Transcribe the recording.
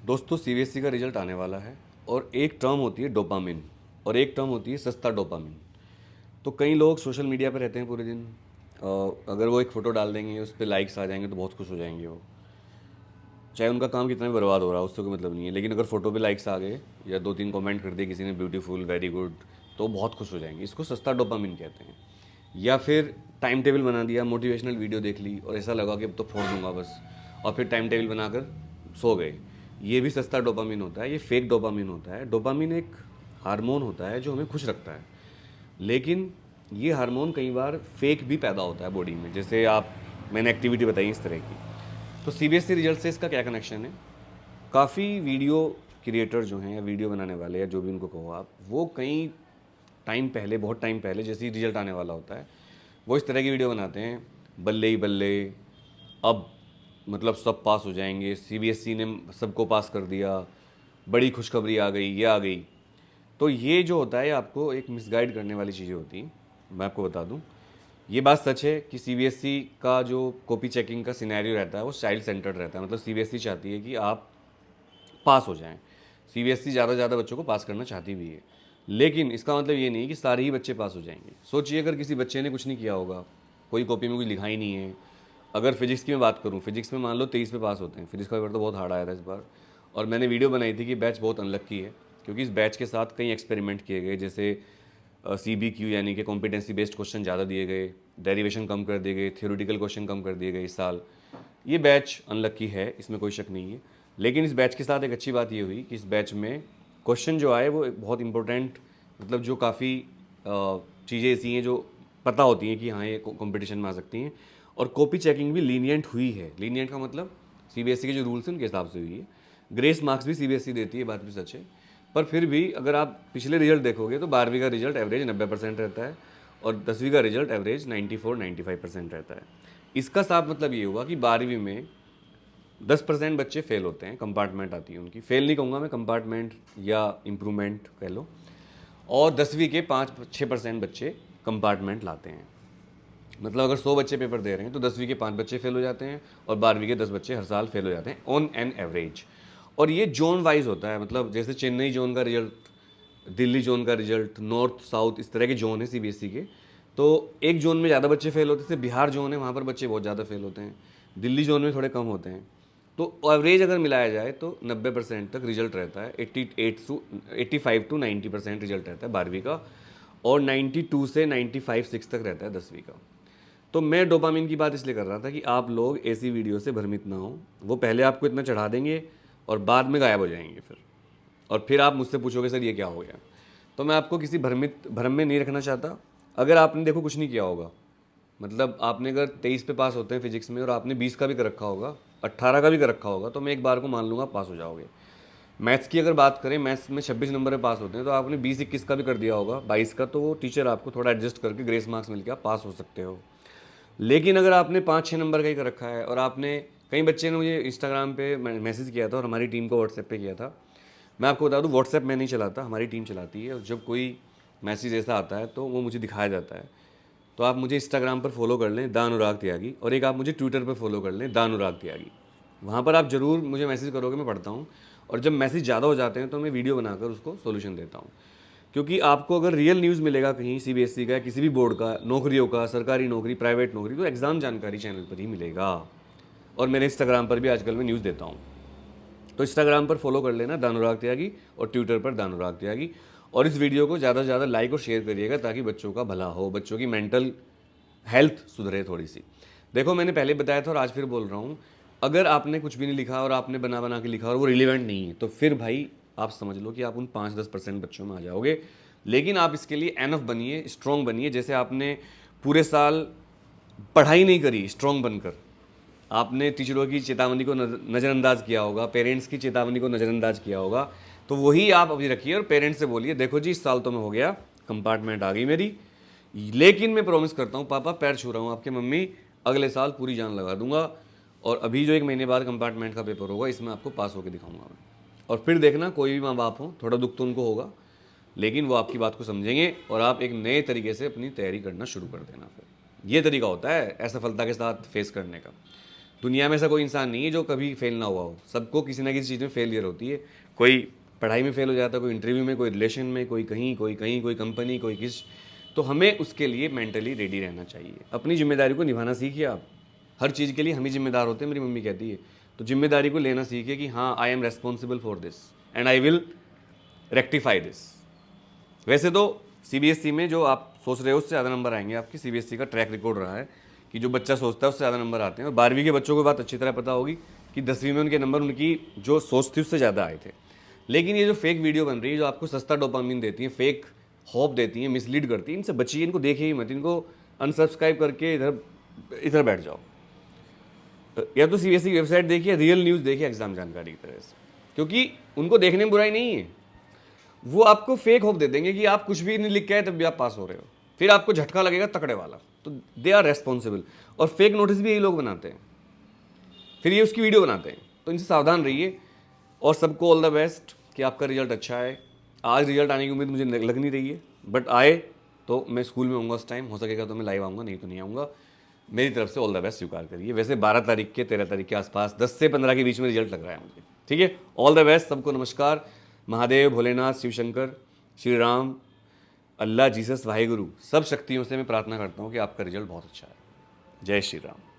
दोस्तों सीबीएसई का रिजल्ट आने वाला है और एक टर्म होती है डोपामिन और एक टर्म होती है सस्ता डोपामिन। तो कई लोग सोशल मीडिया पे रहते हैं पूरे दिन। अगर वो एक फ़ोटो डाल देंगे उस पर लाइक्स आ जाएंगे तो बहुत खुश हो जाएंगे वो, चाहे उनका काम कितना भी बर्बाद हो रहा है उससे कोई मतलब नहीं है। लेकिन अगर फ़ोटो पे लाइक्स आ गए या दो तीन कमेंट कर दिए किसी ने ब्यूटीफुल वेरी गुड, तो बहुत खुश हो जाएंगे। इसको सस्ता डोपामिन कहते हैं। या फिर टाइम टेबल बना दिया, मोटिवेशनल वीडियो देख ली और ऐसा लगा कि अब तो फोड़ दूंगा बस, और फिर टाइम टेबल बनाकर सो गए। ये भी सस्ता डोपामिन होता है, ये फेक डोपामिन होता है। डोपामिन एक हार्मोन होता है जो हमें खुश रखता है, लेकिन ये हार्मोन कई बार फेक भी पैदा होता है बॉडी में। जैसे आप, मैंने एक्टिविटी बताई इस तरह की। तो सीबीएसई रिजल्ट से इसका क्या कनेक्शन है? काफ़ी वीडियो क्रिएटर जो हैं या वीडियो बनाने वाले या जो भी उनको कहो आप, वो कई टाइम पहले, बहुत टाइम पहले, जैसे ही रिजल्ट आने वाला होता है वो इस तरह की वीडियो बनाते हैं, बल्ले ही बल्ले, अब मतलब सब पास हो जाएंगे, सीबीएसई ने सबको पास कर दिया, बड़ी खुशखबरी आ गई, ये आ गई। तो ये जो होता है आपको एक मिसगाइड करने वाली चीज़ें होती हैं। मैं आपको बता दूं, ये बात सच है कि सीबीएसई का जो कॉपी चेकिंग का सिनेरियो रहता है वो चाइल्ड सेंटर्ड रहता है। मतलब सीबीएसई चाहती है कि आप पास हो जाएं। सीबीएसई ज़्यादा से ज़्यादा बच्चों को पास करना चाहती भी है, लेकिन इसका मतलब ये नहीं कि सारे ही बच्चे पास हो जाएंगे। सोचिए अगर किसी बच्चे ने कुछ नहीं किया होगा, कोई कॉपी में कुछ लिखा ही नहीं है। अगर फिजिक्स की मैं बात करूँ, फिजिक्स में मान लो 23 पे पास होते हैं। फिजिक्स का पेपर तो बहुत हार्ड आया था इस बार, और मैंने वीडियो बनाई थी कि बैच बहुत अनलक्की है, क्योंकि इस बैच के साथ कई एक्सपेरिमेंट किए गए। जैसे CBQ यानी कि कॉम्पिटेंसी बेस्ड क्वेश्चन ज़्यादा दिए गए, डेरिवेशन कम कर दिए गए, थियोरिटिकल क्वेश्चन कम कर दिए गए इस साल। ये बैच अनलक्की है, इसमें कोई शक नहीं है। लेकिन इस बैच के साथ एक अच्छी बात ये हुई कि इस बैच में क्वेश्चन जो आए वो एक बहुत इंपॉर्टेंट, मतलब जो काफ़ी चीज़ें ऐसी हैं जो पता होती हैं कि हाँ ये कंपटीशन में आ सकती हैं। और कॉपी चेकिंग भी लीनियंट हुई है। लीनियंट का मतलब सीबीएसई के जो रूल्स हैं उनके हिसाब से हुई है। ग्रेस मार्क्स भी सीबीएसई देती है, बात भी सच है। पर फिर भी अगर आप पिछले रिजल्ट देखोगे तो 12वीं का रिजल्ट एवरेज 90% रहता है और 10वीं का रिजल्ट एवरेज 94-95% रहता है। इसका साफ मतलब ये हुआ कि 12वीं में 10% बच्चे फेल होते हैं, कंपार्टमेंट आती है उनकी। फेल नहीं कहूँगा मैं, कंपार्टमेंट या इम्प्रूवमेंट कह लो। और 10वीं के 5-6% बच्चे कंपार्टमेंट लाते हैं। मतलब अगर 100 बच्चे पेपर दे रहे हैं तो 10वीं के 5 बच्चे फेल हो जाते हैं और 12वीं के 10 बच्चे हर साल फेल हो जाते हैं ऑन एन एवरेज। और ये जोन वाइज होता है, मतलब जैसे चेन्नई जोन का रिजल्ट, दिल्ली जोन का रिजल्ट, नॉर्थ साउथ, इस तरह के जोन है सीबीएसई के। तो एक जोन में ज़्यादा बच्चे फेल होते हैं, जैसे बिहार जोन है वहाँ पर बच्चे बहुत ज़्यादा फेल होते हैं, दिल्ली जोन में थोड़े कम होते हैं। तो एवरेज अगर मिलाया जाए तो 90% तक रिजल्ट रहता है, 85 to 90% रिजल्ट रहता है 12वीं का, और 92 से 95-6 तक रहता है 10वीं का। तो मैं डोपामिन की बात इसलिए कर रहा था कि आप लोग ऐसी वीडियो से भ्रमित ना हो। वो पहले आपको इतना चढ़ा देंगे और बाद में गायब हो जाएंगे फिर, और फिर आप मुझसे पूछोगे सर ये क्या हो गया। तो मैं आपको किसी भ्रम में नहीं रखना चाहता। अगर आपने देखो कुछ नहीं किया होगा, मतलब आपने अगर 23 पे पास होते हैं फिजिक्स में और आपने 20 का भी कर रखा होगा, 18 का भी कर रखा होगा, तो मैं एक बार को मान लूँगा पास हो जाओगे। मैथ्स की अगर बात करें, मैथ्स में 26 नंबर पे पास होते हैं, तो आपने 20-21 का भी कर दिया होगा, 22 का, तो वो टीचर आपको थोड़ा एडजस्ट करके ग्रेस मार्क्स मिल के आप पास हो सकते हो। लेकिन अगर आपने 5-6 नंबर का ही कर रखा है, और आपने, कई बच्चे ने मुझे इंस्टाग्राम पे मैसेज किया था और हमारी टीम को व्हाट्सएप पे किया था। मैं आपको बता दूं, व्हाट्सएप मैं नहीं चलाता, हमारी टीम चलाती है, और जब कोई मैसेज ऐसा आता है तो वो मुझे दिखाया जाता है। तो आप मुझे इंस्टाग्राम पर फॉलो कर लें, द अनुराग त्यागी, और एक आप मुझे ट्विटर पर फॉलो कर लें, द अनुराग त्यागी। वहाँ पर आप ज़रूर मुझे मैसेज करोगे, मैं पढ़ता हूँ, और जब मैसेज ज़्यादा हो जाते हैं तो मैं वीडियो बनाकर उसको सोल्यूशन देता हूँ। क्योंकि आपको अगर रियल न्यूज़ मिलेगा कहीं सीबीएसई का, किसी भी बोर्ड का, नौकरियों का, सरकारी नौकरी, प्राइवेट नौकरी, तो एग्ज़ाम जानकारी चैनल पर ही मिलेगा। और मैंने इंस्टाग्राम पर भी आजकल मैं न्यूज़ देता हूँ। तो इंस्टाग्राम पर फॉलो कर लेना दानुराग त्यागी, और ट्विटर पर दानुराग त्यागी। और इस वीडियो को ज़्यादा से ज़्यादा लाइक और शेयर करिएगा ताकि बच्चों का भला हो, बच्चों की मेंटल हेल्थ सुधरे थोड़ी सी। देखो मैंने पहले बताया था और आज फिर बोल रहा हूँ, अगर आपने कुछ भी नहीं लिखा और आपने बना बना के लिखा और वो रिलेवेंट नहीं है, तो फिर भाई आप समझ लो कि आप उन 5-10% बच्चों में आ जाओगे। लेकिन आप इसके लिए एनफ बनिए, स्ट्रॉन्ग बनिए। जैसे आपने पूरे साल पढ़ाई नहीं करी स्ट्रॉन्ग बनकर, आपने टीचरों की चेतावनी को नज़रअंदाज किया होगा, पेरेंट्स की चेतावनी को नज़रअंदाज किया होगा, तो वही आप अभी रखिए और पेरेंट्स से बोलिए, देखो जी इस साल तो मैं हो गया, कंपार्टमेंट आ गई मेरी, लेकिन मैं प्रॉमिस करता हूँ पापा, पैर छू रहा हूँ आपके मम्मी, अगले साल पूरी जान लगा दूंगा, और अभी जो 1 महीने बाद कंपार्टमेंट का पेपर होगा इसमें आपको पास होकर दिखाऊंगा मैं। और फिर देखना, कोई भी माँ बाप हो, थोड़ा दुख तो उनको होगा, लेकिन वो आपकी बात को समझेंगे और आप एक नए तरीके से अपनी तैयारी करना शुरू कर देना। फिर ये तरीका होता है असफलता के साथ फेस करने का। दुनिया में ऐसा कोई इंसान नहीं है जो कभी फेल ना हुआ हो, सबको किसी ना किसी चीज़ में फेलियर होती है। कोई पढ़ाई में फेल हो जाता है, कोई इंटरव्यू में, कोई रिलेशन में, कोई कहीं, कोई कंपनी, कोई किस। तो हमें उसके लिए मेंटली रेडी रहना चाहिए। अपनी जिम्मेदारी को निभाना सीखिए आप। हर चीज़ के लिए हम ही जिम्मेदार होते हैं, मेरी मम्मी कहती है। तो जिम्मेदारी को लेना सीखिए कि हाँ, I am responsible for this and I will rectify this. वैसे तो सीबीएसई में जो आप सोच रहे हो उससे ज़्यादा नंबर आएंगे आपकी। सीबीएसई का ट्रैक रिकॉर्ड रहा है कि जो बच्चा सोचता है उससे ज़्यादा नंबर आते हैं। और 12वीं के बच्चों को बात अच्छी तरह पता होगी कि 10वीं में उनके नंबर उनकी जो सोच थी उससे ज़्यादा आए थे। लेकिन ये जो फेक वीडियो बन रही है, जो आपको सस्ता डोपामिन देती है, फेक होप देती है, मिसलीड करती है, इनसे बचिए, इनको देखिए ही मत, इनको अनसब्सक्राइब करके इधर बैठ जाओ। या तो सीबीएसई की वेबसाइट देखिए, रियल न्यूज़ देखिए एग्जाम जानकारी की तरह से, क्योंकि उनको देखने में बुराई नहीं है। वो आपको फेक होप दे देंगे कि आप कुछ भी नहीं लिख के आए तब भी आप पास हो रहे हो, फिर आपको झटका लगेगा तकड़े वाला। तो दे आर रेस्पॉन्सिबल। और फेक नोटिस भी यही लोग बनाते हैं, फिर ये उसकी वीडियो बनाते हैं। तो इनसे सावधान रहिए और सबको ऑल द बेस्ट कि आपका रिजल्ट अच्छा है। आज रिजल्ट आने की उम्मीद मुझे लग नहीं रही है, बट आए तो मैं स्कूल में होऊंगा उस टाइम, हो सकेगा तो मैं लाइव आऊँगा, नहीं तो नहीं आऊँगा। मेरी तरफ से ऑल द बेस्ट स्वीकार करिए। वैसे 12 तारीख के 13 तारीख के आसपास 10 से 15 के बीच में रिजल्ट लग रहा है मुझे। ठीक है, ऑल द बेस्ट सबको। नमस्कार। महादेव, भोलेनाथ, शिव शंकर, श्री राम, अल्लाह, जीसस, वाहिगुरु, सब शक्तियों से मैं प्रार्थना करता हूँ कि आपका रिजल्ट बहुत अच्छा है। जय श्री राम।